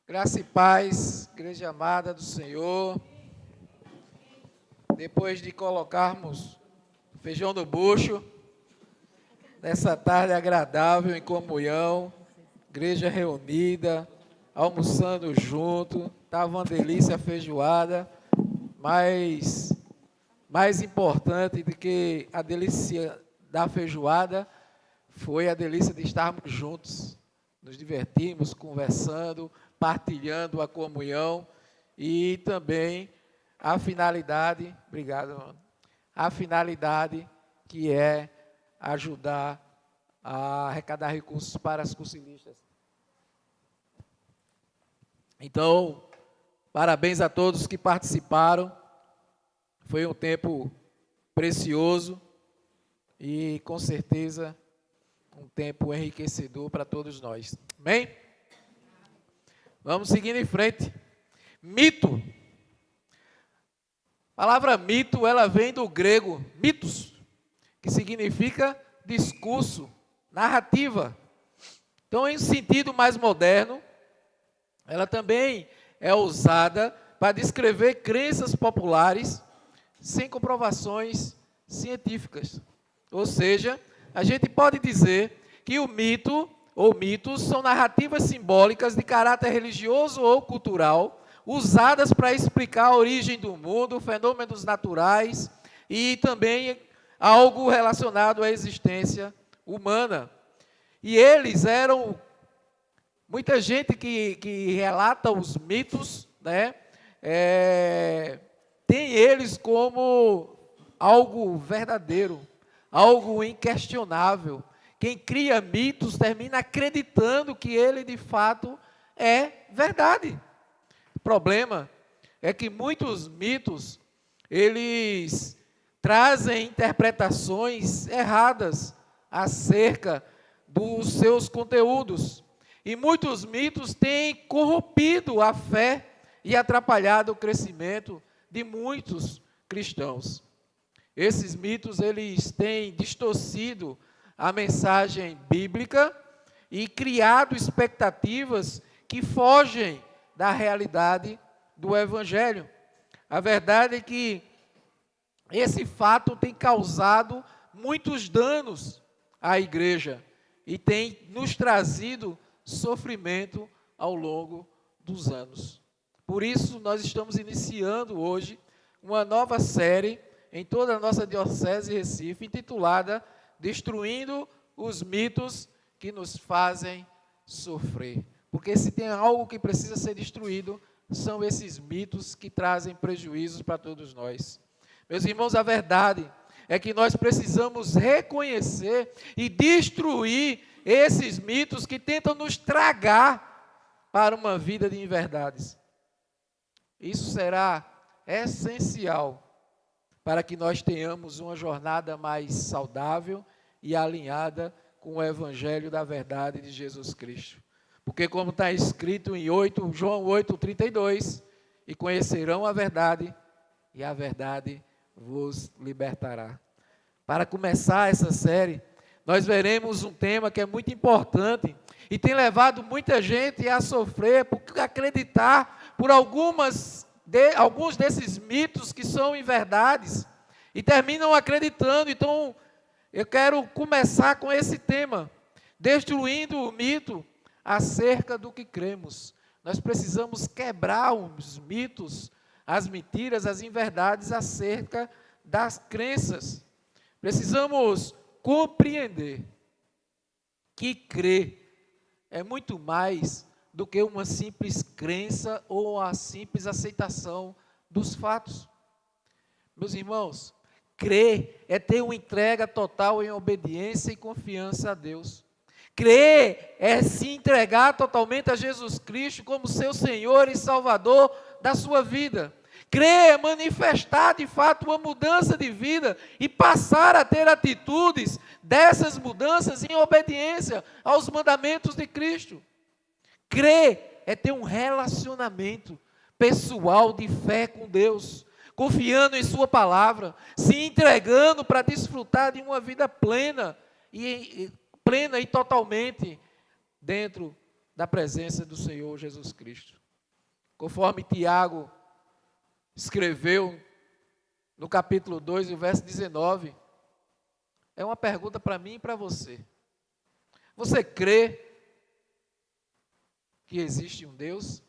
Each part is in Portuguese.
Graça e paz, igreja amada do Senhor. Depois de colocarmos feijão no bucho, nessa tarde agradável em comunhão, igreja reunida, almoçando junto, estava uma delícia a feijoada, mas mais importante do que a delícia da feijoada foi a delícia de estarmos juntos, nos divertimos, conversando, partilhando a comunhão e também a finalidade, obrigado, mano, a finalidade que é ajudar a arrecadar recursos para as cursilistas. Então, parabéns a todos que participaram, foi um tempo precioso e com certeza um tempo enriquecedor para todos nós. Amém? Vamos seguindo em frente. Mito. A palavra mito, ela vem do grego mitos, que significa discurso, narrativa. Então, em sentido mais moderno, ela também é usada para descrever crenças populares sem comprovações científicas. Ou seja, a gente pode dizer que o mito ou mitos são narrativas simbólicas de caráter religioso ou cultural, usadas para explicar a origem do mundo, fenômenos naturais e também algo relacionado à existência humana. E eles eram, muita gente que relata os mitos, né, tem eles como algo verdadeiro, algo inquestionável. Quem cria mitos termina acreditando que ele de fato é verdade. O problema é que muitos mitos, eles trazem interpretações erradas acerca dos seus conteúdos. E muitos mitos têm corrompido a fé e atrapalhado o crescimento de muitos cristãos. Esses mitos, eles têm distorcido a mensagem bíblica e criado expectativas que fogem da realidade do Evangelho. A verdade é que esse fato tem causado muitos danos à igreja e tem nos trazido sofrimento ao longo dos anos. Por isso, nós estamos iniciando hoje uma nova série em toda a nossa Diocese de Recife, intitulada Destruindo os Mitos que nos fazem sofrer. Porque se tem algo que precisa ser destruído, são esses mitos que trazem prejuízos para todos nós. Meus irmãos, a verdade é que nós precisamos reconhecer e destruir esses mitos que tentam nos tragar para uma vida de inverdades. Isso será essencial para que nós tenhamos uma jornada mais saudável e alinhada com o Evangelho da verdade de Jesus Cristo. Porque como está escrito em João 8:32, e conhecerão a verdade, e a verdade vos libertará. Para começar essa série, nós veremos um tema que é muito importante e tem levado muita gente a sofrer por acreditar por alguns desses mitos que são inverdades e terminam acreditando. Então, eu quero começar com esse tema, destruindo o mito acerca do que cremos. Nós precisamos quebrar os mitos, as mentiras, as inverdades acerca das crenças. Precisamos compreender que crer é muito mais do que uma simples crença ou a simples aceitação dos fatos. Meus irmãos, crer é ter uma entrega total em obediência e confiança a Deus. Crer é se entregar totalmente a Jesus Cristo como seu Senhor e Salvador da sua vida. Crer é manifestar de fato uma mudança de vida e passar a ter atitudes dessas mudanças em obediência aos mandamentos de Cristo. Crer é ter um relacionamento pessoal de fé com Deus, confiando em sua palavra, se entregando para desfrutar de uma vida plena e totalmente dentro da presença do Senhor Jesus Cristo. Conforme Tiago escreveu no capítulo 2, o verso 19, é uma pergunta para mim e para você. Você crê que existe um Deus?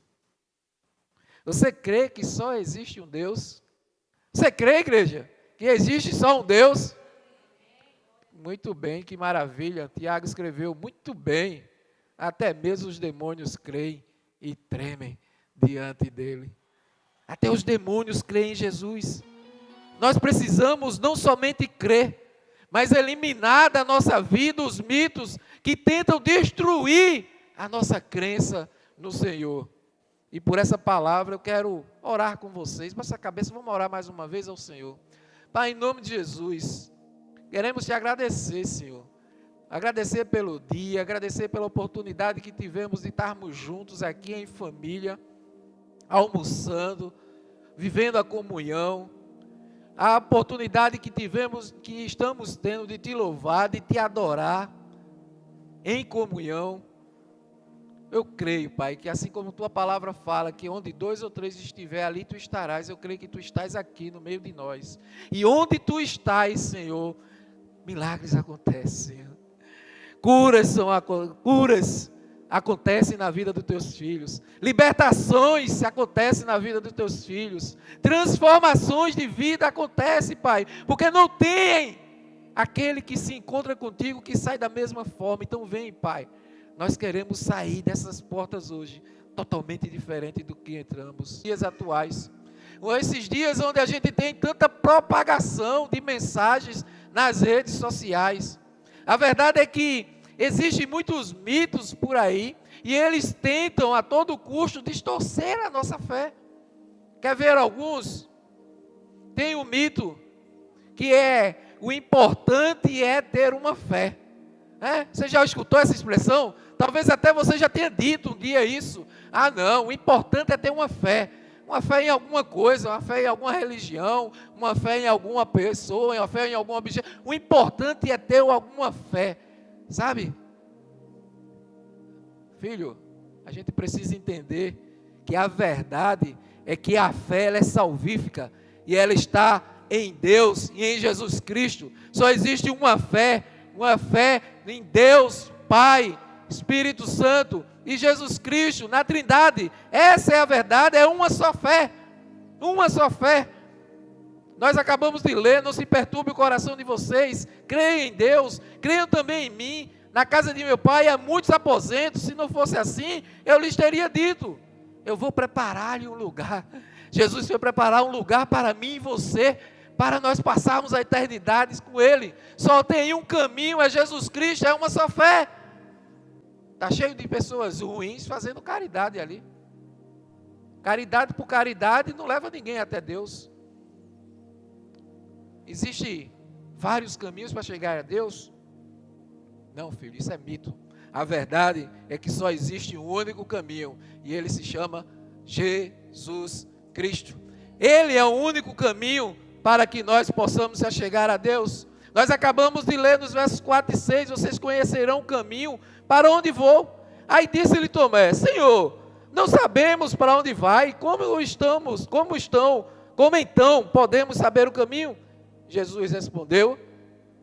Você crê que só existe um Deus? Você crê, igreja, que existe só um Deus? Muito bem, que maravilha. Tiago escreveu muito bem. Até mesmo os demônios creem e tremem diante dele. Até os demônios creem em Jesus. Nós precisamos não somente crer, mas eliminar da nossa vida os mitos que tentam destruir a nossa crença no Senhor. E por essa palavra eu quero orar com vocês. Baixa a cabeça, vamos orar mais uma vez ao Senhor. Pai, em nome de Jesus, queremos te agradecer, Senhor. Agradecer pelo dia, agradecer pela oportunidade que tivemos de estarmos juntos aqui em família, almoçando, vivendo a comunhão, a oportunidade que tivemos, que estamos tendo de te louvar, de te adorar em comunhão. Eu creio, Pai, que assim como tua palavra fala, que onde 2 ou 3 estiver, ali tu estarás. Eu creio que tu estás aqui no meio de nós. E onde tu estás, Senhor, milagres acontecem, Senhor. Curas acontecem na vida dos teus filhos. Libertações acontecem na vida dos teus filhos. Transformações de vida acontecem, Pai. Porque não tem aquele que se encontra contigo que sai da mesma forma. Então vem, Pai. Nós queremos sair dessas portas hoje totalmente diferente do que entramos. Dias atuais. Esses dias onde a gente tem tanta propagação de mensagens nas redes sociais. A verdade é que existem muitos mitos por aí e eles tentam a todo custo distorcer a nossa fé. Quer ver alguns? Tem um mito que é: o importante é ter uma fé. Você já escutou essa expressão? Talvez até você já tenha dito um dia isso. Ah não, o importante é ter uma fé. Uma fé em alguma coisa, uma fé em alguma religião, uma fé em alguma pessoa, uma fé em algum objeto. O importante é ter alguma fé, sabe? Filho, a gente precisa entender que a verdade é que a fé ela é salvífica e ela está em Deus e em Jesus Cristo. Só existe uma fé em Deus, Pai, Espírito Santo e Jesus Cristo, na Trindade. Essa é a verdade, é uma só fé. Uma só fé. Nós acabamos de ler: não se perturbe o coração de vocês, creiam em Deus, creiam também em mim. Na casa de meu pai há muitos aposentos, se não fosse assim, eu lhes teria dito, eu vou preparar-lhe um lugar. Jesus foi preparar um lugar para mim e você, para nós passarmos a eternidade com Ele. Só tem um caminho, é Jesus Cristo, é uma só fé. Está cheio de pessoas ruins fazendo caridade ali. Caridade por caridade não leva ninguém até Deus. Existem vários caminhos para chegar a Deus? Não, filho, isso é mito. A verdade é que só existe um único caminho, e ele se chama Jesus Cristo. Ele é o único caminho para que nós possamos se achegar a Deus. Nós acabamos de ler nos versos 4 e 6, vocês conhecerão o caminho para onde vou. Aí disse-lhe Tomé: Senhor, não sabemos para onde vai, como então podemos saber o caminho? Jesus respondeu: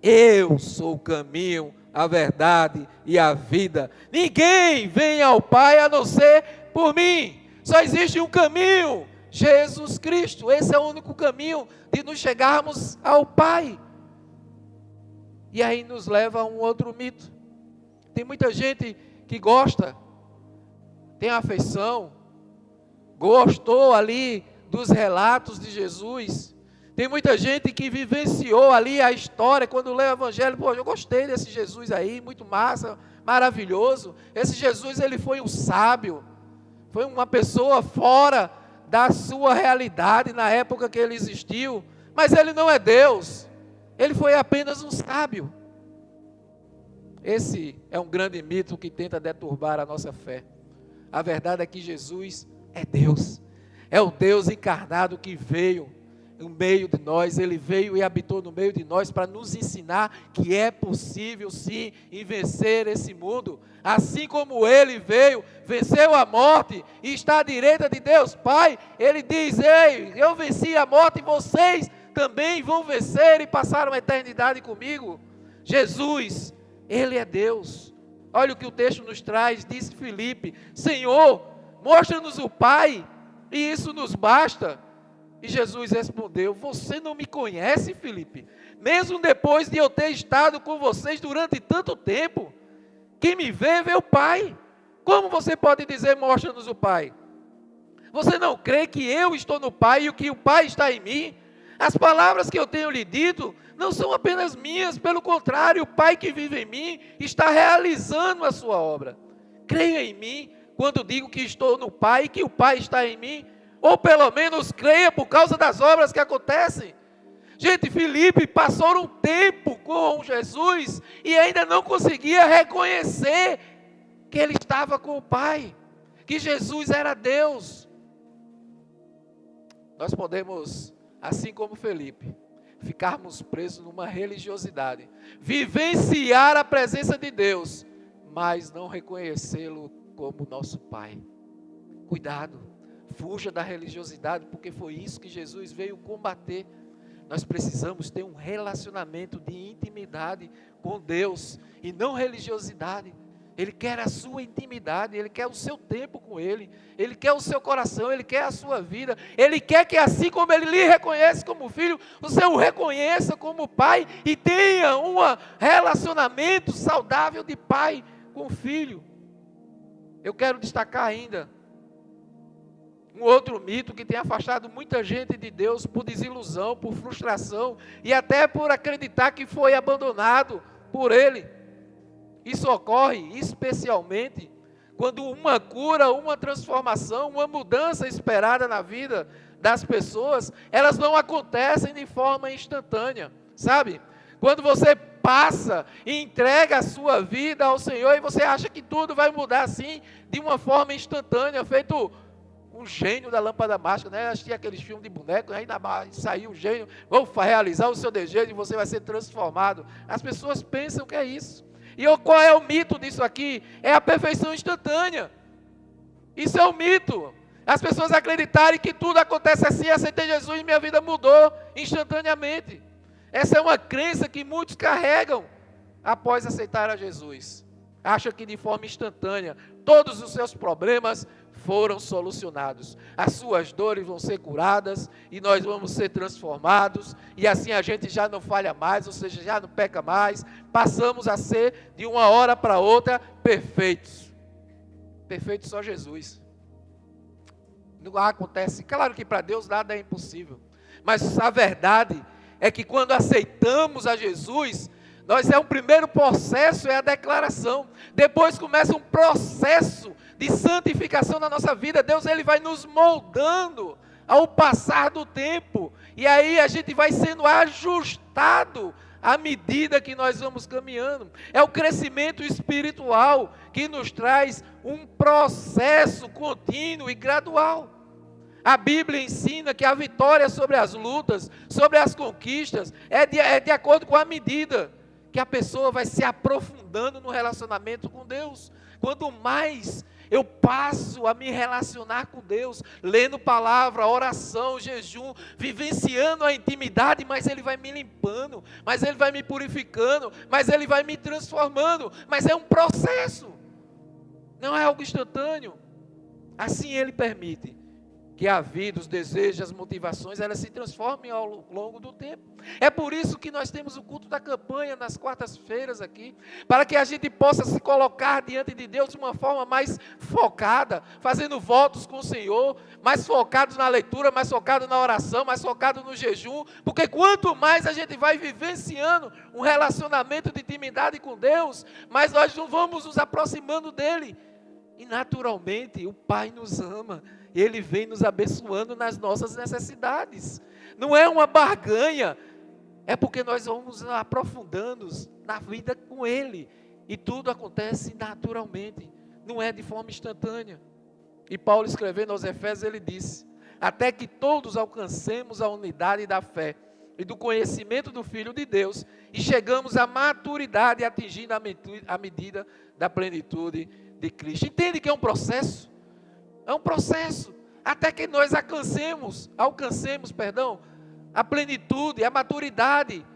eu sou o caminho, a verdade e a vida. Ninguém vem ao Pai a não ser por mim. Só existe um caminho, Jesus Cristo. Esse é o único caminho de nos chegarmos ao Pai. E aí nos leva a um outro mito. Tem muita gente que gosta, tem afeição, gostou ali dos relatos de Jesus. Tem muita gente que vivenciou ali a história, quando lê o Evangelho: pô, eu gostei desse Jesus aí, muito massa, maravilhoso. Esse Jesus, ele foi um sábio, foi uma pessoa fora da sua realidade na época que ele existiu, mas ele não é Deus, ele foi apenas um sábio. Esse é um grande mito que tenta deturbar a nossa fé. A verdade é que Jesus é Deus, é o Deus encarnado que veio. no meio de nós, Ele veio e habitou no meio de nós para nos ensinar que é possível sim vencer esse mundo, assim como Ele veio, venceu a morte e está à direita de Deus Pai. Ele diz: ei, eu venci a morte e vocês também vão vencer e passar uma eternidade comigo. Jesus, Ele é Deus. Olha o que o texto nos traz, disse Filipe: Senhor, mostra-nos o Pai e isso nos basta. E Jesus respondeu: você não me conhece, Filipe? Mesmo depois de eu ter estado com vocês durante tanto tempo, quem me vê, vê o Pai. Como você pode dizer, mostra-nos o Pai? Você não crê que eu estou no Pai e que o Pai está em mim? As palavras que eu tenho lhe dito não são apenas minhas, pelo contrário, o Pai que vive em mim está realizando a sua obra. Creia em mim quando digo que estou no Pai e que o Pai está em mim. Ou pelo menos creia por causa das obras que acontecem. Gente, Filipe passou um tempo com Jesus e ainda não conseguia reconhecer que ele estava com o Pai, que Jesus era Deus. Nós podemos, assim como Filipe, ficarmos presos numa religiosidade, vivenciar a presença de Deus, mas não reconhecê-lo como nosso Pai. Cuidado. Fuja da religiosidade, porque foi isso que Jesus veio combater. Nós precisamos ter um relacionamento de intimidade com Deus e não religiosidade. Ele quer a sua intimidade, Ele quer o seu tempo com Ele, Ele quer o seu coração, Ele quer a sua vida, Ele quer que assim como Ele lhe reconhece como filho, você o reconheça como pai e tenha um relacionamento saudável de pai com filho. Eu quero destacar ainda um outro mito que tem afastado muita gente de Deus por desilusão, por frustração e até por acreditar que foi abandonado por Ele. Isso ocorre especialmente quando uma cura, uma transformação, uma mudança esperada na vida das pessoas, elas não acontecem de forma instantânea, sabe? Quando você passa e entrega a sua vida ao Senhor e você acha que tudo vai mudar assim, de uma forma instantânea, feito um gênio da lâmpada mágica, né? Assistia aqueles filmes de boneco, aí saiu o gênio, vou realizar o seu desejo e você vai ser transformado. As pessoas pensam que é isso. E qual é o mito disso aqui? É a perfeição instantânea. Isso é um mito. As pessoas acreditarem que tudo acontece assim, aceitei Jesus e minha vida mudou instantaneamente. Essa é uma crença que muitos carregam após aceitar a Jesus. Acham que de forma instantânea todos os seus problemas foram solucionados. As suas dores vão ser curadas e nós vamos ser transformados. E assim a gente já não falha mais, ou seja, já não peca mais. Passamos a ser, de uma hora para outra, perfeitos. Perfeito só Jesus. Não acontece. Claro que para Deus nada é impossível. Mas a verdade é que quando aceitamos a Jesus, é um primeiro processo, é a declaração. Depois começa um processo de santificação na nossa vida. Deus, Ele vai nos moldando ao passar do tempo. E aí a gente vai sendo ajustado à medida que nós vamos caminhando. É o crescimento espiritual que nos traz um processo contínuo e gradual. A Bíblia ensina que a vitória sobre as lutas, sobre as conquistas, é de acordo com a medida que a pessoa vai se aprofundando no relacionamento com Deus. Quanto mais eu passo a me relacionar com Deus, lendo palavra, oração, jejum, vivenciando a intimidade, mas Ele vai me limpando, mas Ele vai me purificando, mas Ele vai me transformando, mas é um processo, não é algo instantâneo. Assim Ele permite que a vida, os desejos, as motivações, elas se transformem ao longo do tempo. É por isso que nós temos o culto da campanha nas quartas-feiras aqui, para que a gente possa se colocar diante de Deus de uma forma mais focada, fazendo votos com o Senhor, mais focados na leitura, mais focado na oração, mais focado no jejum, porque quanto mais a gente vai vivenciando um relacionamento de intimidade com Deus, mais nós vamos nos aproximando dEle. E naturalmente o Pai nos ama, Ele vem nos abençoando nas nossas necessidades. Não é uma barganha, é porque nós vamos nos aprofundando na vida com Ele. E tudo acontece naturalmente, não é de forma instantânea. E Paulo escrevendo aos Efésios, ele disse: até que todos alcancemos a unidade da fé e do conhecimento do Filho de Deus e chegamos à maturidade, atingindo a medida da plenitude de Cristo. Entende que é um processo? É um processo, até que nós alcancemos, a plenitude, a maturidade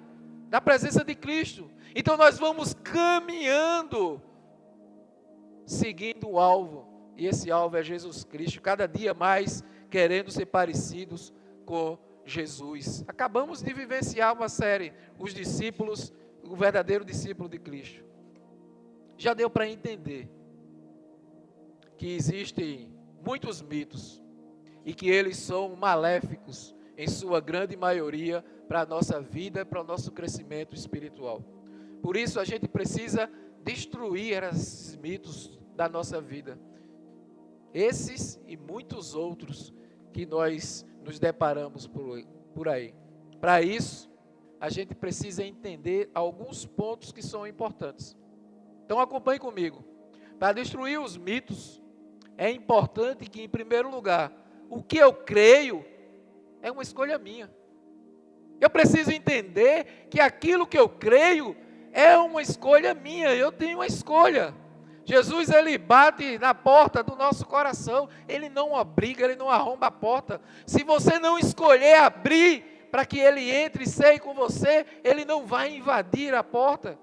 da presença de Cristo. Então nós vamos caminhando, seguindo o alvo, e esse alvo é Jesus Cristo, cada dia mais querendo ser parecidos com Jesus. Acabamos de vivenciar uma série, os discípulos, o verdadeiro discípulo de Cristo. Já deu para entender que existem muitos mitos e que eles são maléficos, em sua grande maioria, para a nossa vida, para o nosso crescimento espiritual. Por isso a gente precisa destruir esses mitos da nossa vida. Esses e muitos outros que nós nos deparamos por aí. Para isso, a gente precisa entender alguns pontos que são importantes. Então acompanhe comigo. Para destruir os mitos, é importante que, em primeiro lugar, o que eu creio é uma escolha minha. Eu preciso entender que aquilo que eu creio é uma escolha minha, eu tenho uma escolha. Jesus, ele bate na porta do nosso coração, ele não obriga, ele não arromba a porta. Se você não escolher abrir para que ele entre e ceie com você, ele não vai invadir a porta.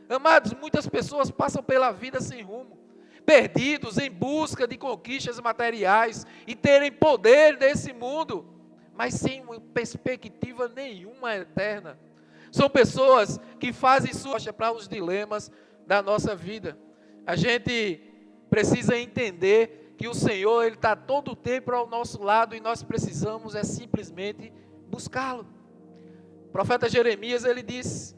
Amados, muitas pessoas passam pela vida sem rumo, perdidos em busca de conquistas materiais e terem poder desse mundo, mas sem uma perspectiva nenhuma eterna. São pessoas que fazem sua para os dilemas da nossa vida. A gente precisa entender que o Senhor, ele está todo o tempo ao nosso lado e nós precisamos simplesmente buscá-lo. O profeta Jeremias, ele diz,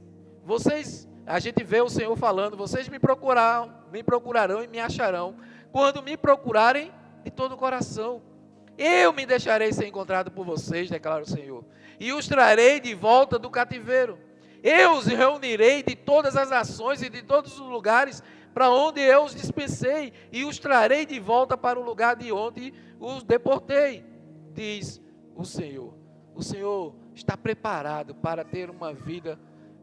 a gente vê o Senhor falando, vocês me procurarão e me acharão, quando me procurarem de todo o coração. Eu me deixarei ser encontrado por vocês, declara o Senhor, e os trarei de volta do cativeiro. Eu os reunirei de todas as nações e de todos os lugares para onde eu os dispensei, e os trarei de volta para o lugar de onde os deportei, diz o Senhor. O Senhor está preparado para ter uma vida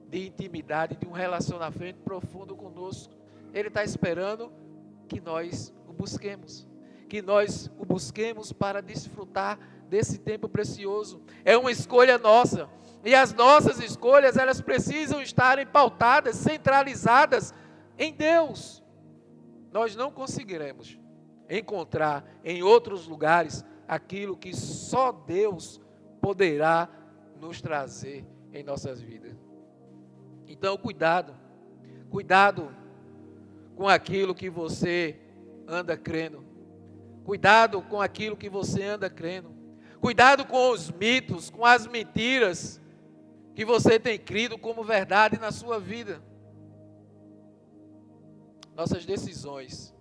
de intimidade, de um relacionamento profundo conosco. Ele está esperando que nós o busquemos. Que nós o busquemos para desfrutar desse tempo precioso. É uma escolha nossa. E as nossas escolhas, elas precisam estarem pautadas, centralizadas em Deus. Nós não conseguiremos encontrar em outros lugares aquilo que só Deus poderá nos trazer em nossas vidas. Então, cuidado com aquilo que você anda crendo. Cuidado com aquilo que você anda crendo. Cuidado com os mitos, com as mentiras que você tem crido como verdade na sua vida. Nossas decisões,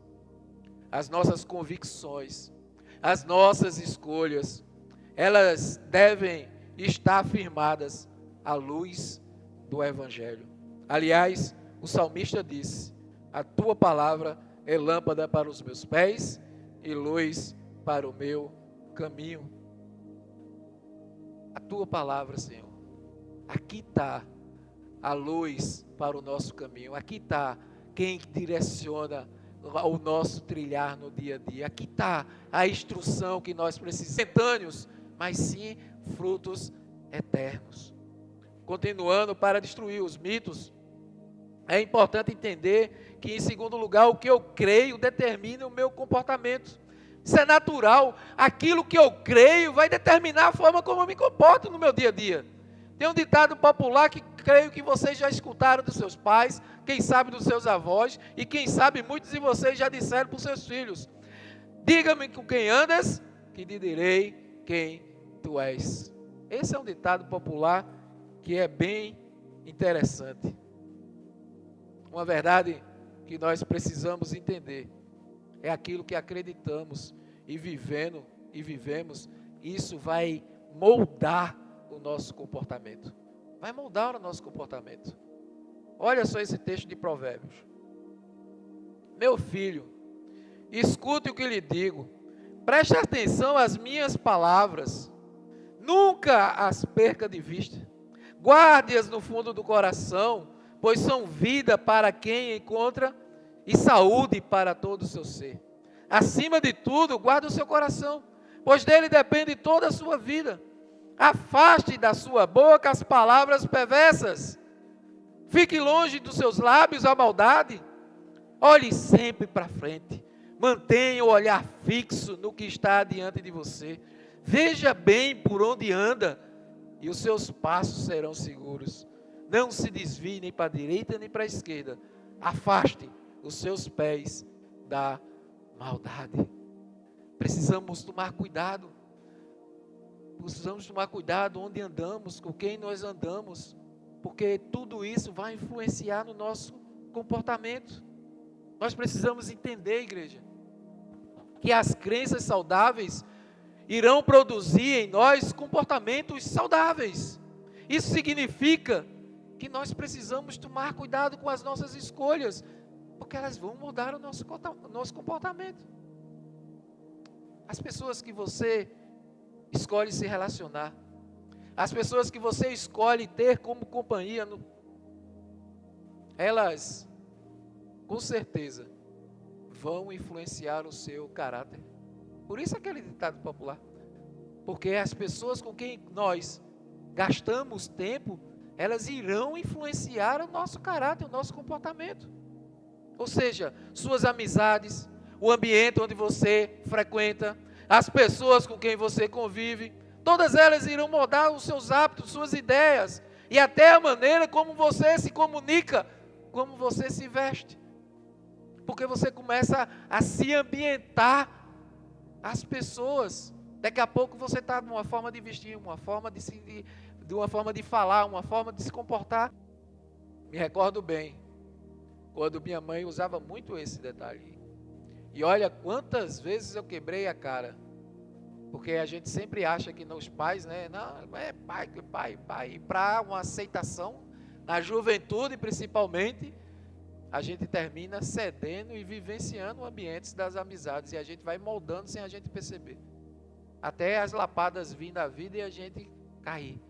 as nossas convicções, as nossas escolhas, elas devem estar firmadas à luz do Evangelho. Aliás, o salmista disse, a tua palavra é lâmpada para os meus pés e luz para o meu caminho. A tua palavra, Senhor, aqui está a luz para o nosso caminho, aqui está quem direciona o nosso trilhar no dia a dia, aqui está a instrução que nós precisamos, momentâneos, mas sim frutos eternos. Continuando, para destruir os mitos, é importante entender que, em segundo lugar, o que eu creio determina o meu comportamento. Isso é natural. Aquilo que eu creio vai determinar a forma como eu me comporto no meu dia a dia. Tem um ditado popular que creio que vocês já escutaram dos seus pais, quem sabe dos seus avós, e quem sabe muitos de vocês já disseram para os seus filhos. Diga-me com quem andas, que te direi quem tu és. Esse é um ditado popular que é bem interessante. Uma verdade que nós precisamos entender é aquilo que acreditamos e vivemos, isso vai moldar o nosso comportamento. Vai moldar o nosso comportamento. Olha só esse texto de Provérbios. Meu filho, escute o que lhe digo, Preste atenção às minhas palavras. Nunca as perca de vista. Guarde-as no fundo do coração, pois são vida para quem encontra e saúde para todo o seu ser. Acima de tudo, guarde o seu coração, pois dele depende toda a sua vida. Afaste da sua boca as palavras perversas. Fique longe dos seus lábios a maldade. Olhe sempre para frente. Mantenha o olhar fixo no que está diante de você. Veja bem por onde anda e os seus passos serão seguros. Não se desvie nem para a direita nem para a esquerda. Afaste os seus pés da maldade. Precisamos tomar cuidado. Precisamos tomar cuidado onde andamos, com quem nós andamos, porque tudo isso vai influenciar no nosso comportamento. Nós precisamos entender, igreja, que as crenças saudáveis irão produzir em nós comportamentos saudáveis. Isso significa que nós precisamos tomar cuidado com as nossas escolhas, porque elas vão mudar o nosso comportamento. As pessoas que você escolhe se relacionar, as pessoas que você escolhe ter como companhia, elas, com certeza, vão influenciar o seu caráter. Por isso aquele ditado popular. Porque as pessoas com quem nós gastamos tempo, elas irão influenciar o nosso caráter, o nosso comportamento. Ou seja, suas amizades, o ambiente onde você frequenta, as pessoas com quem você convive, todas elas irão moldar os seus hábitos, suas ideias, e até a maneira como você se comunica, como você se veste. Porque você começa a se ambientar as pessoas. Daqui a pouco você está numa forma de vestir, uma forma de falar, uma forma de se comportar. Me recordo bem, quando minha mãe usava muito esse detalhe. E olha quantas vezes eu quebrei a cara. Porque a gente sempre acha que nos pais, né? Não, é pai. E para uma aceitação, na juventude principalmente, a gente termina cedendo e vivenciando ambientes das amizades. E a gente vai moldando sem a gente perceber. Até as lapadas virem da vida e a gente cair.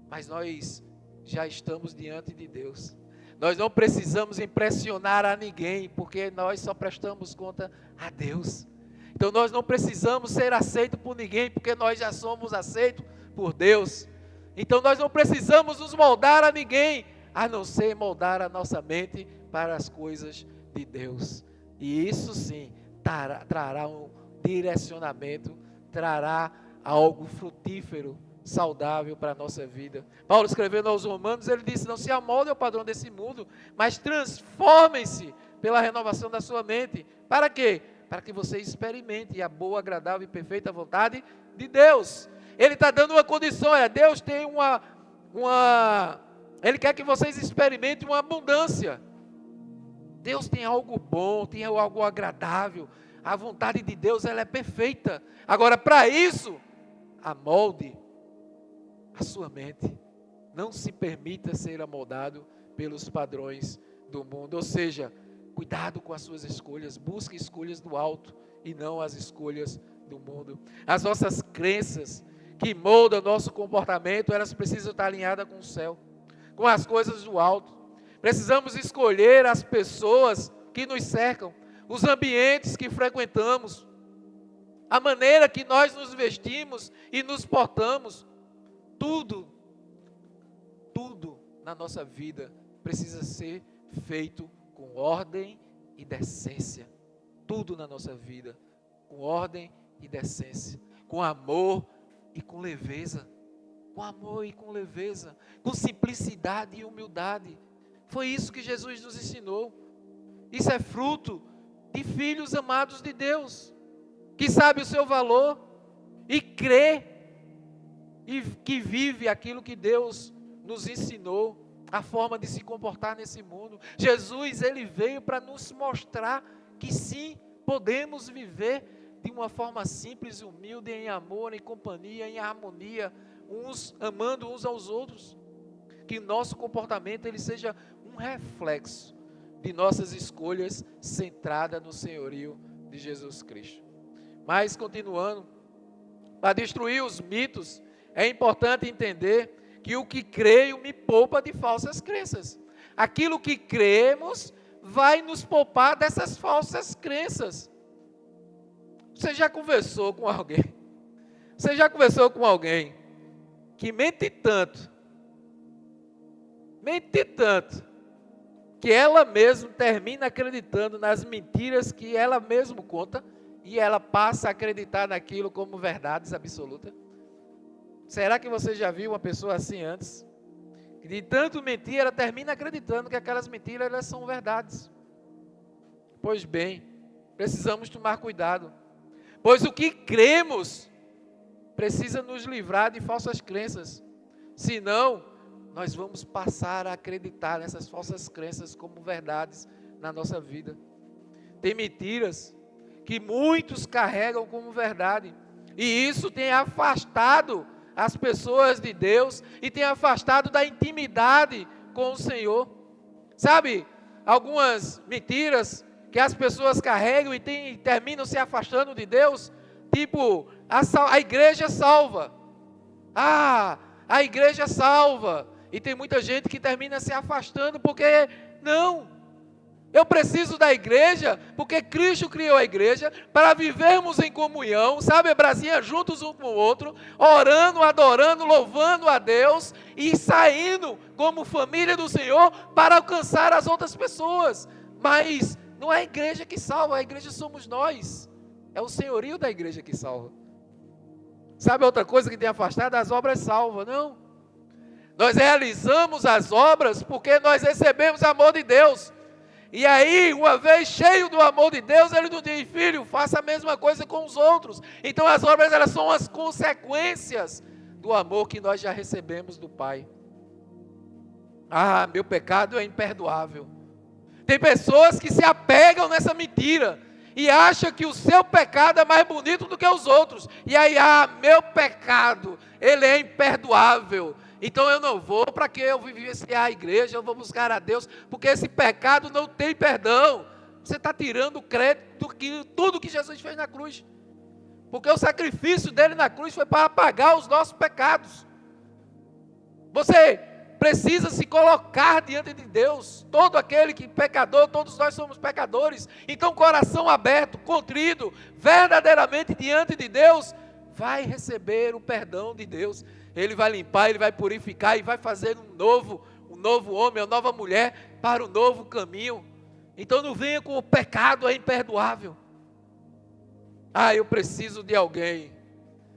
Mas nós já estamos diante de Deus. Nós não precisamos impressionar a ninguém, porque nós só prestamos conta a Deus. Então nós não precisamos ser aceitos por ninguém, porque nós já somos aceitos por Deus. Então nós não precisamos nos moldar a ninguém, a não ser moldar a nossa mente para as coisas de Deus. E isso sim trará um direcionamento, trará algo frutífero, saudável para a nossa vida. Paulo escrevendo aos Romanos, ele disse: não se amoldem ao padrão desse mundo, mas transformem-se pela renovação da sua mente. Para quê? Para que você experimente a boa, agradável e perfeita vontade de Deus. Ele está dando uma condição, Deus tem Ele quer que vocês experimentem uma abundância. Deus tem algo bom, tem algo agradável. A vontade de Deus, ela é perfeita. Agora, para isso, amolde a sua mente. Não se permita ser amoldado pelos padrões do mundo. Ou seja, cuidado com as suas escolhas. Busque escolhas do alto e não as escolhas do mundo. As nossas crenças que moldam nosso comportamento, elas precisam estar alinhadas com o céu, com as coisas do alto. Precisamos escolher as pessoas que nos cercam, os ambientes que frequentamos, a maneira que nós nos vestimos e nos portamos. Tudo na nossa vida precisa ser feito com ordem e decência. Tudo na nossa vida, com ordem e decência, com amor e com leveza. Com amor e com leveza, com simplicidade e humildade. Foi isso que Jesus nos ensinou. Isso é fruto de filhos amados de Deus, que sabe o seu valor e crê e que vive aquilo que Deus nos ensinou, a forma de se comportar nesse mundo. Jesus, ele veio para nos mostrar que sim, podemos viver de uma forma simples e humilde, em amor, em companhia, em harmonia, uns amando uns aos outros. Que nosso comportamento ele seja um reflexo de nossas escolhas centrada no senhorio de Jesus Cristo. Mas, continuando, para destruir os mitos, é importante entender que o que creio me poupa de falsas crenças. Aquilo que cremos vai nos poupar dessas falsas crenças. Você já conversou com alguém? Você já conversou com alguém que mente tanto, que ela mesma termina acreditando nas mentiras que ela mesma conta e ela passa a acreditar naquilo como verdades absolutas? Será que você já viu uma pessoa assim antes? Que de tanto mentir, ela termina acreditando que aquelas mentiras elas são verdades. Pois bem, precisamos tomar cuidado, pois o que cremos precisa nos livrar de falsas crenças, senão nós vamos passar a acreditar nessas falsas crenças como verdades na nossa vida. Tem mentiras que muitos carregam como verdade, e isso tem afastado as pessoas de Deus e tem afastado da intimidade com o Senhor. Sabe, algumas mentiras que as pessoas carregam e terminam se afastando de Deus, tipo, a igreja salva. A igreja salva. E tem muita gente que termina se afastando porque, não, eu preciso da igreja, porque Cristo criou a igreja para vivermos em comunhão, sabe, brasinha juntos um com o outro, orando, adorando, louvando a Deus e saindo como família do Senhor para alcançar as outras pessoas. Mas não é a igreja que salva, a igreja somos nós. É o senhorio da igreja que salva. Sabe outra coisa que tem afastado? As obras salvam, não. Nós realizamos as obras porque nós recebemos amor de Deus. E aí, uma vez cheio do amor de Deus, Ele nos diz: filho, faça a mesma coisa com os outros. Então as obras, elas são as consequências do amor que nós já recebemos do Pai. Meu pecado é imperdoável. Tem pessoas que se apegam nessa mentira e acham que o seu pecado é mais bonito do que os outros. E aí, meu pecado, ele é imperdoável. Então eu não vou, para que eu vivenciar a igreja, eu vou buscar a Deus, porque esse pecado não tem perdão. Você está tirando o crédito de tudo que Jesus fez na cruz. Porque o sacrifício dele na cruz foi para apagar os nossos pecados. Você precisa se colocar diante de Deus. Todo aquele que é pecador, todos nós somos pecadores. Então, coração aberto, contrido, verdadeiramente diante de Deus, vai receber o perdão de Deus. Ele vai limpar, Ele vai purificar e vai fazer um novo homem, uma nova mulher para o novo caminho. Então não venha com o pecado é imperdoável. Eu preciso de alguém.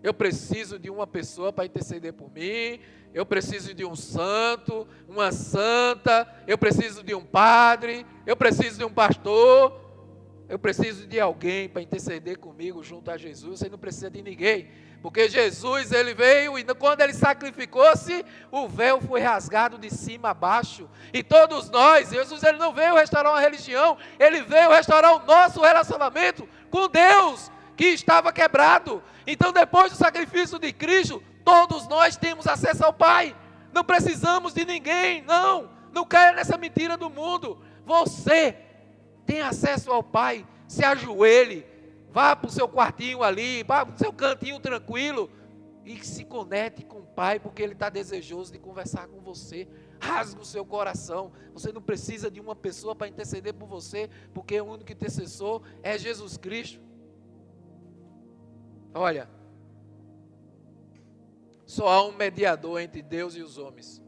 Eu preciso de uma pessoa para interceder por mim. Eu preciso de um santo, uma santa. Eu preciso de um padre. Eu preciso de um pastor. Eu preciso de alguém para interceder comigo junto a Jesus. Você não precisa de ninguém. Porque Jesus, Ele veio e quando Ele sacrificou-se, o véu foi rasgado de cima a baixo. E todos nós, Jesus, Ele não veio restaurar uma religião, Ele veio restaurar o nosso relacionamento com Deus, que estava quebrado. Então, depois do sacrifício de Cristo, todos nós temos acesso ao Pai. Não precisamos de ninguém, não caia nessa mentira do mundo. Você tem acesso ao Pai, se ajoelhe. Vá para o seu quartinho ali, vá para o seu cantinho tranquilo e se conecte com o Pai, porque Ele está desejoso de conversar com você. Rasgue o seu coração. Você não precisa de uma pessoa para interceder por você, porque o único intercessor é Jesus Cristo. Olha, só há um mediador entre Deus e os homens,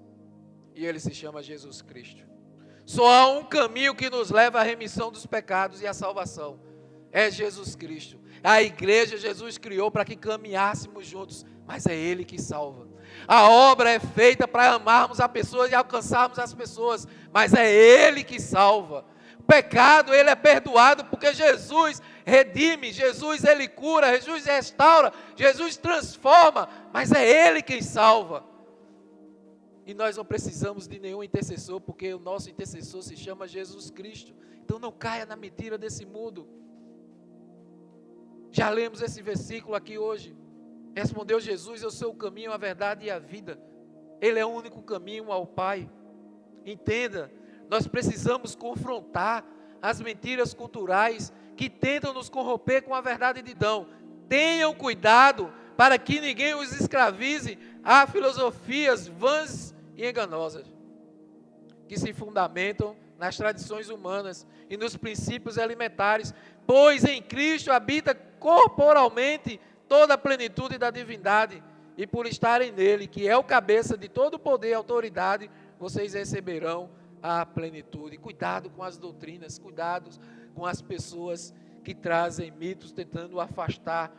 e Ele se chama Jesus Cristo. Só há um caminho que nos leva à remissão dos pecados e à salvação. É Jesus Cristo. A igreja Jesus criou para que caminhássemos juntos, mas é Ele que salva. A obra é feita para amarmos as pessoas e alcançarmos as pessoas, mas é Ele que salva. O pecado, ele é perdoado porque Jesus redime, Jesus Ele cura, Jesus restaura, Jesus transforma, mas é Ele quem salva. E nós não precisamos de nenhum intercessor, porque o nosso intercessor se chama Jesus Cristo. Então não caia na mentira desse mundo. Já lemos esse versículo aqui hoje. Respondeu Jesus: eu sou o caminho, a verdade e a vida. Ele é o único caminho ao Pai. Entenda, nós precisamos confrontar as mentiras culturais que tentam nos corromper com a verdade de Tenham cuidado para que ninguém os escravize a filosofias vãs e enganosas, que se fundamentam nas tradições humanas e nos princípios elementares, pois em Cristo habita corporalmente toda a plenitude da divindade, e por estarem nele, que é o cabeça de todo poder e autoridade, vocês receberão a plenitude. Cuidado com as doutrinas, cuidado com as pessoas que trazem mitos, tentando afastar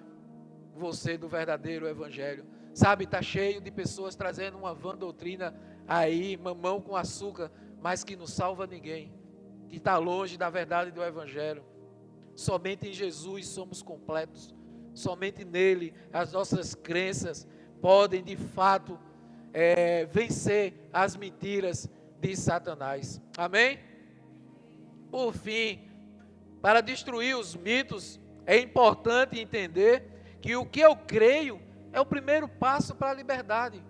você do verdadeiro evangelho. Sabe, está cheio de pessoas trazendo uma vã doutrina aí, mamão com açúcar, mas que não salva ninguém, que está longe da verdade do evangelho. Somente em Jesus somos completos, somente nele as nossas crenças podem de fato vencer as mentiras de Satanás. Amém? Por fim, para destruir os mitos, é importante entender que o que eu creio é o primeiro passo para a liberdade.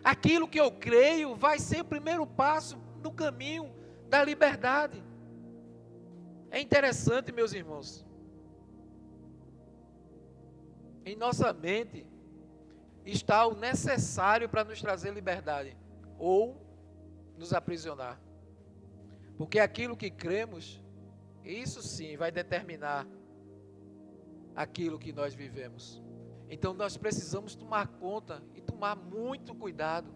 Aquilo que eu creio vai ser o primeiro passo no caminho da liberdade. É interessante, meus irmãos. Em nossa mente está o necessário para nos trazer liberdade ou nos aprisionar. Porque aquilo que cremos, isso sim vai determinar aquilo que nós vivemos. Então nós precisamos tomar conta e tomar muito cuidado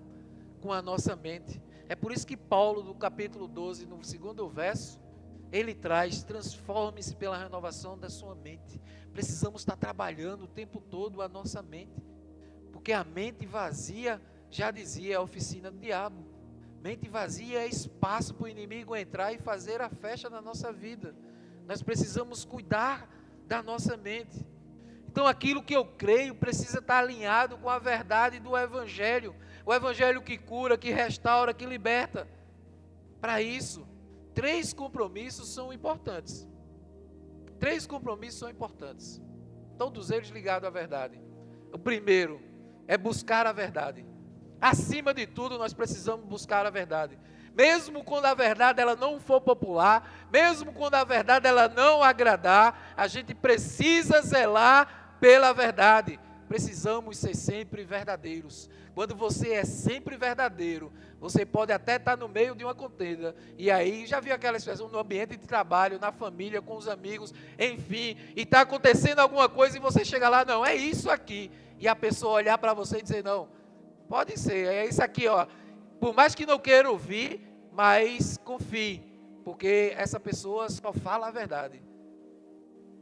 com a nossa mente. É por isso que Paulo, no capítulo 12, no 2º verso, ele traz: transforme-se pela renovação da sua mente. Precisamos estar trabalhando o tempo todo a nossa mente, porque a mente vazia, já dizia, é a oficina do diabo. Mente vazia é espaço para o inimigo entrar e fazer a festa na nossa vida. Nós precisamos cuidar da nossa mente. Então aquilo que eu creio precisa estar alinhado com a verdade do evangelho. O evangelho que cura, que restaura, que liberta. Para isso, 3 compromissos são importantes. 3 compromissos são importantes. Todos eles ligados à verdade. O primeiro é buscar a verdade. Acima de tudo, nós precisamos buscar a verdade. Mesmo quando a verdade ela não for popular, mesmo quando a verdade ela não agradar, a gente precisa zelar pela verdade. Precisamos ser sempre verdadeiros. Quando você é sempre verdadeiro, você pode até estar no meio de uma contenda, e aí, já viu aquela expressão, no ambiente de trabalho, na família, com os amigos, enfim, e está acontecendo alguma coisa e você chega lá: não, é isso aqui, e a pessoa olhar para você e dizer: não, pode ser, é isso aqui, ó. Por mais que não queira ouvir, mas confie, porque essa pessoa só fala a verdade.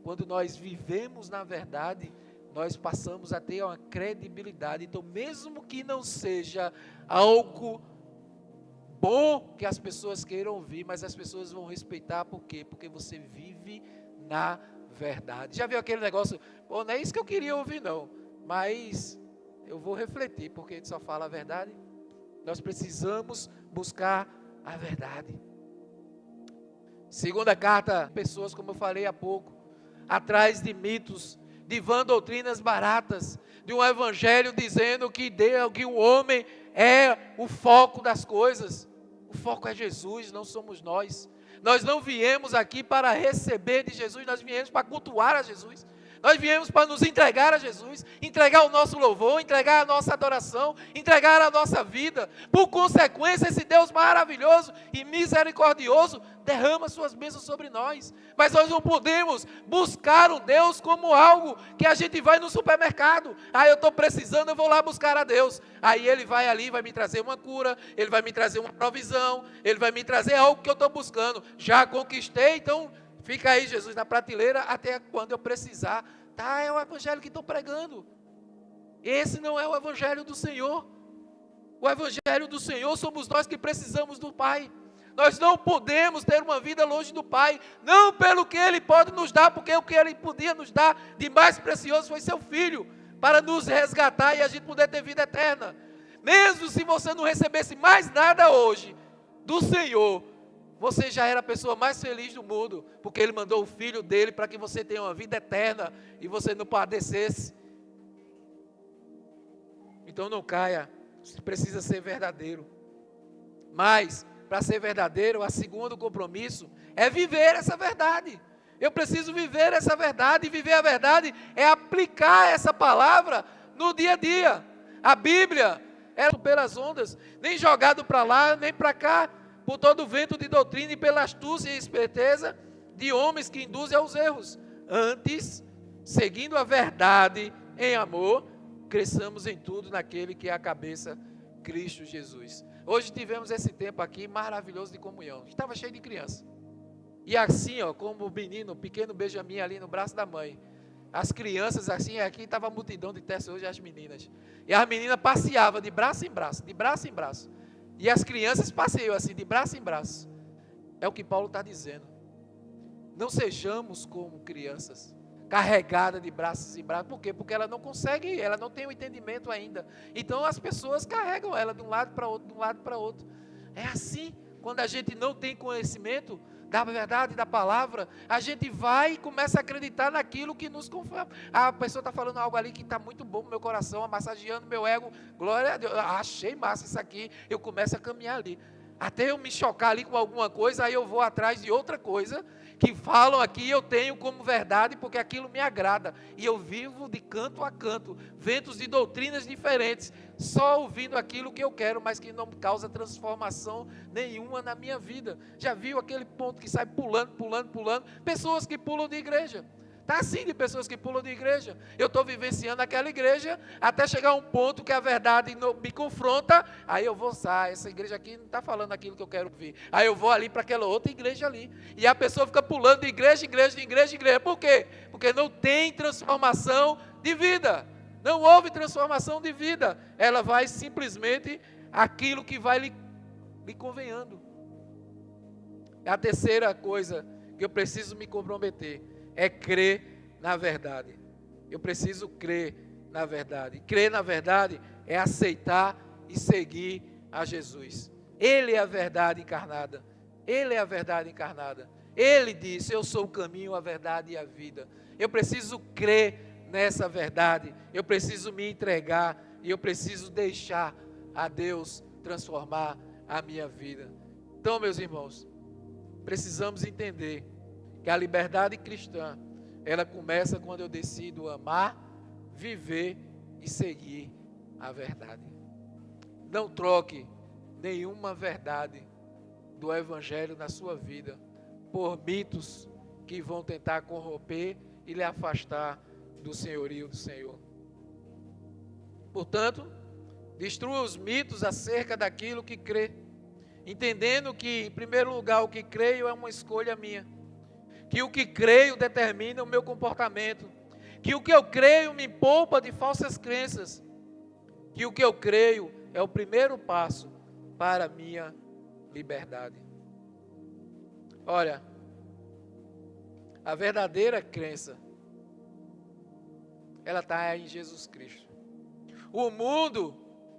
Quando nós vivemos na verdade, nós passamos a ter uma credibilidade. Então, mesmo que não seja algo bom que as pessoas queiram ouvir, mas as pessoas vão respeitar. Por quê? Porque você vive na verdade. Já viu aquele negócio: pô, não é isso que eu queria ouvir não, mas eu vou refletir, porque ele só fala a verdade. Nós precisamos buscar a verdade. Segunda carta, pessoas, como eu falei há pouco, atrás de mitos, de vã doutrinas baratas, de um evangelho dizendo que o homem é o foco das coisas. O foco é Jesus, não somos nós. Nós não viemos aqui para receber de Jesus, nós viemos para cultuar a Jesus. Nós viemos para nos entregar a Jesus, entregar o nosso louvor, entregar a nossa adoração, entregar a nossa vida. Por consequência, esse Deus maravilhoso e misericordioso derrama suas bênçãos sobre nós. Mas nós não podemos buscar um Deus como algo que a gente vai no supermercado. Eu estou precisando, eu vou lá buscar a Deus. Aí Ele vai ali, vai me trazer uma cura, Ele vai me trazer uma provisão, Ele vai me trazer algo que eu estou buscando. Já conquistei, então fica aí, Jesus, na prateleira até quando eu precisar. Tá, é o evangelho que estou pregando. Esse não é o evangelho do Senhor. O evangelho do Senhor somos nós que precisamos do Pai. Nós não podemos ter uma vida longe do Pai, não pelo que Ele pode nos dar, porque o que Ele podia nos dar de mais precioso foi seu Filho, para nos resgatar e a gente poder ter vida eterna. Mesmo se você não recebesse mais nada hoje do Senhor, você já era a pessoa mais feliz do mundo, porque Ele mandou o Filho dEle para que você tenha uma vida eterna e você não padecesse. Então não caia, você precisa ser verdadeiro. Mas, para ser verdadeiro, o segundo compromisso é viver essa verdade. Eu preciso viver essa verdade, e viver a verdade é aplicar essa palavra no dia a dia. A Bíblia é pelas ondas, nem jogado para lá, nem para cá, por todo o vento de doutrina e pela astúcia e esperteza de homens que induzem aos erros. Antes, seguindo a verdade em amor, cresçamos em tudo naquele que é a cabeça, Cristo Jesus. Hoje tivemos esse tempo aqui maravilhoso de comunhão. Estava cheio de criança. E assim, ó, como o menino, o pequeno Benjamin ali no braço da mãe. As crianças assim, aqui estava a multidão de testes hoje, as meninas. E as meninas passeavam de braço em braço, de braço em braço. E as crianças passeiam assim, de braço em braço. É o que Paulo está dizendo. Não sejamos como crianças, carregadas de braços em braços. Por quê? Porque ela não consegue, ela não tem o entendimento ainda. Então as pessoas carregam ela de um lado para outro, de um lado para outro. É assim, quando a gente não tem conhecimento da verdade, da palavra, a gente vai e começa a acreditar naquilo que nos conforma. A pessoa está falando algo ali que está muito bom no meu coração, massageando meu ego, glória a Deus, achei massa isso aqui, eu começo a caminhar ali. Até eu me chocar ali com alguma coisa, aí eu vou atrás de outra coisa, que falam aqui, eu tenho como verdade, porque aquilo me agrada, e eu vivo de canto a canto, ventos de doutrinas diferentes, só ouvindo aquilo que eu quero, mas que não causa transformação nenhuma na minha vida. Já viu aquele ponto que sai pulando, pulando, pulando? Pessoas que pulam de igreja. Está assim de pessoas que pulam de igreja. Eu estou vivenciando aquela igreja, até chegar a um ponto que a verdade me confronta, aí eu vou sair, essa igreja aqui não está falando aquilo que eu quero ouvir. Aí eu vou ali para aquela outra igreja ali. E a pessoa fica pulando de igreja, igreja, igreja, igreja. Por quê? Porque não tem transformação de vida. Não houve transformação de vida. Ela vai simplesmente aquilo que vai lhe convenhando. A terceira coisa que eu preciso me comprometer é crer na verdade. Eu preciso crer na verdade. Crer na verdade é aceitar e seguir a Jesus. Ele é a verdade encarnada. Ele é a verdade encarnada. Ele disse, eu sou o caminho, a verdade e a vida. Eu preciso crer nessa verdade. Eu preciso me entregar e eu preciso deixar a Deus transformar a minha vida. Então, meus irmãos, precisamos entender que a liberdade cristã, ela começa quando eu decido amar, viver e seguir a verdade. Não troque nenhuma verdade do Evangelho na sua vida por mitos que vão tentar corromper e lhe afastar do senhorio do Senhor. Portanto, destrua os mitos acerca daquilo que crê, entendendo que, em primeiro lugar, o que creio é uma escolha minha. Que o que creio determina o meu comportamento, que o que eu creio me poupa de falsas crenças, que o que eu creio é o primeiro passo para a minha liberdade. Olha, a verdadeira crença, ela está em Jesus Cristo. O mundo,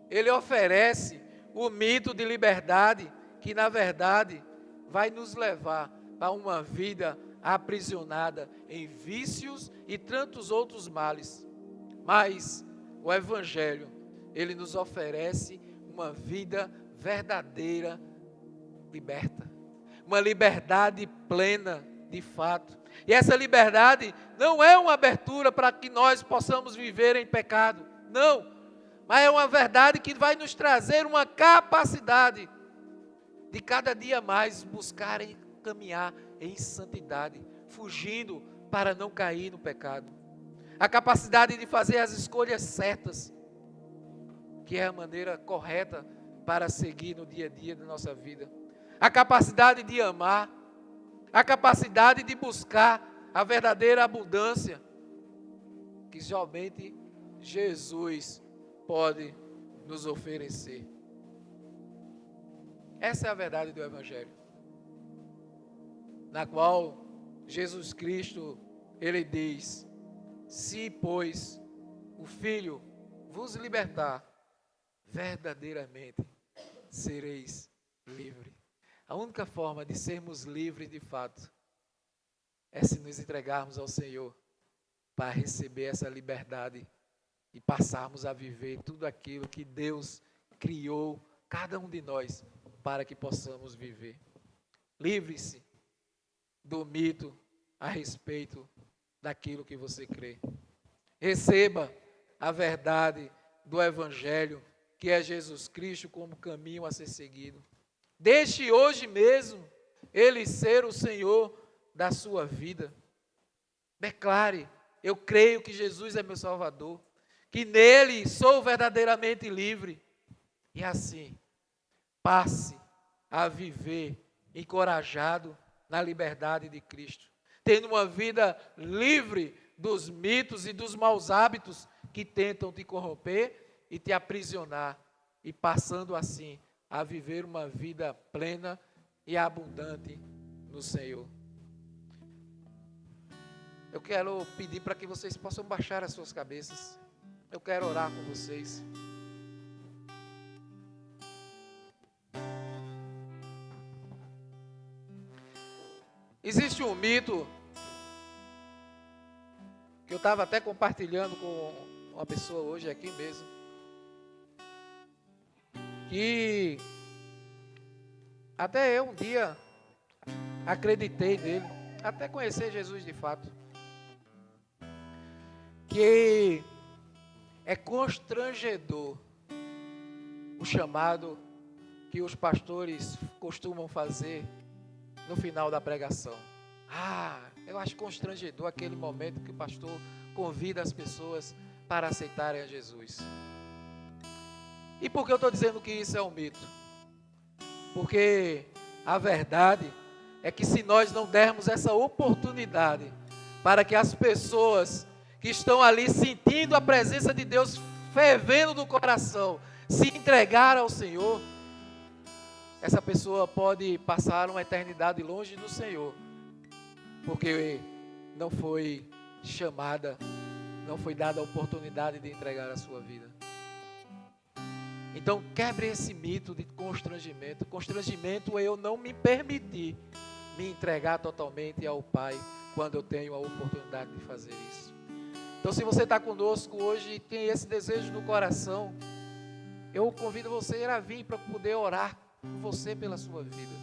ele oferece o mito de liberdade, que na verdade vai nos levar a uma vida aprisionada em vícios e tantos outros males. Mas o Evangelho, ele nos oferece uma vida verdadeira, liberta. Uma liberdade plena, de fato. E essa liberdade não é uma abertura para que nós possamos viver em pecado. Não. Mas é uma verdade que vai nos trazer uma capacidade de cada dia mais buscar e caminhar em santidade, fugindo para não cair no pecado. A capacidade de fazer as escolhas certas, que é a maneira correta para seguir no dia a dia da nossa vida. A capacidade de amar, a capacidade de buscar a verdadeira abundância, que somente Jesus pode nos oferecer. Essa é a verdade do Evangelho, na qual Jesus Cristo, ele diz, se, pois, o Filho vos libertar, verdadeiramente sereis livres. A única forma de sermos livres de fato é se nos entregarmos ao Senhor para receber essa liberdade e passarmos a viver tudo aquilo que Deus criou, cada um de nós, para que possamos viver. Livre-se do mito a respeito daquilo que você crê. Receba a verdade do Evangelho, que é Jesus Cristo como caminho a ser seguido. Deixe hoje mesmo Ele ser o Senhor da sua vida. Declare: eu creio que Jesus é meu Salvador, que nele sou verdadeiramente livre. E assim, passe a viver encorajado na liberdade de Cristo, tendo uma vida livre dos mitos e dos maus hábitos que tentam te corromper e te aprisionar, e passando assim a viver uma vida plena e abundante no Senhor. Eu quero pedir para que vocês possam baixar as suas cabeças. Eu quero orar com vocês. Existe um mito que eu estava até compartilhando com uma pessoa hoje aqui mesmo, que até eu um dia acreditei nele, até conhecer Jesus de fato, que é constrangedor o chamado que os pastores costumam fazer no final da pregação. Eu acho constrangedor aquele momento que o pastor convida as pessoas para aceitarem a Jesus. E por que eu estou dizendo que isso é um mito? Porque a verdade é que se nós não dermos essa oportunidade para que as pessoas que estão ali sentindo a presença de Deus fervendo no coração, se entregar ao Senhor, essa pessoa pode passar uma eternidade longe do Senhor, porque não foi chamada, não foi dada a oportunidade de entregar a sua vida. Então quebre esse mito de constrangimento. Constrangimento é eu não me permitir me entregar totalmente ao Pai quando eu tenho a oportunidade de fazer isso. Então, se você está conosco hoje e tem esse desejo no coração, eu convido você a vir para poder orar por você, pela sua vida.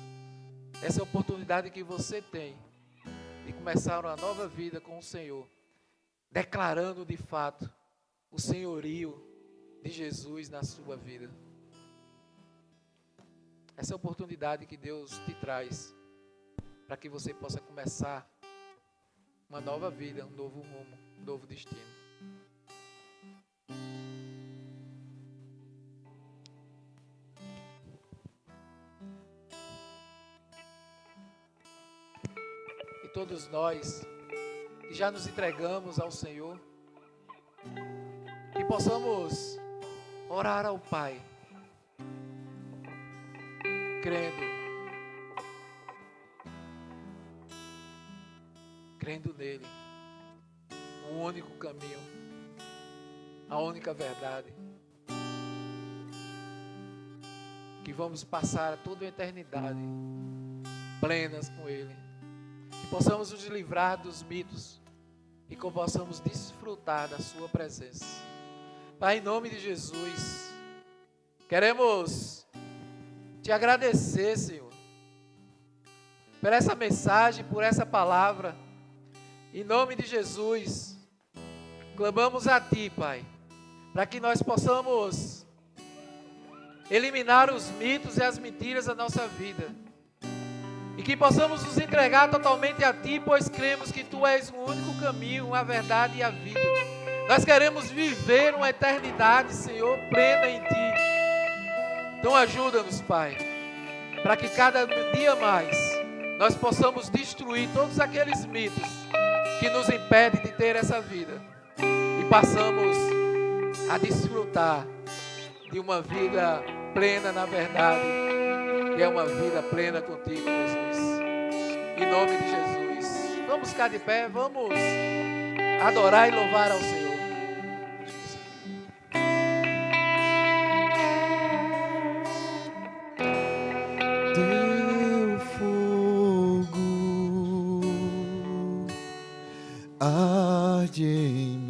Essa é a oportunidade que você tem de começar uma nova vida com o Senhor, declarando de fato o senhorio de Jesus na sua vida. Essa é a oportunidade que Deus te traz para que você possa começar uma nova vida, um novo rumo, um novo destino. E todos nós que já nos entregamos ao Senhor, que possamos orar ao Pai, crendo nele, o único caminho, a única verdade, que vamos passar toda a eternidade plenas com ele, que possamos nos livrar dos mitos e que possamos desfrutar da sua presença. Pai, em nome de Jesus, queremos te agradecer, Senhor, por essa mensagem, por essa palavra. Em nome de Jesus, clamamos a Ti, Pai, para que nós possamos eliminar os mitos e as mentiras da nossa vida, e que possamos nos entregar totalmente a Ti, pois cremos que Tu és o único caminho, a verdade e a vida. Nós queremos viver uma eternidade, Senhor, plena em Ti. Então ajuda-nos, Pai, para que cada dia mais nós possamos destruir todos aqueles mitos que nos impedem de ter essa vida e passamos a desfrutar de uma vida plena na verdade, que é uma vida plena contigo, Jesus. Em nome de Jesus, vamos ficar de pé, vamos adorar e louvar ao Senhor. Teu fogo arde em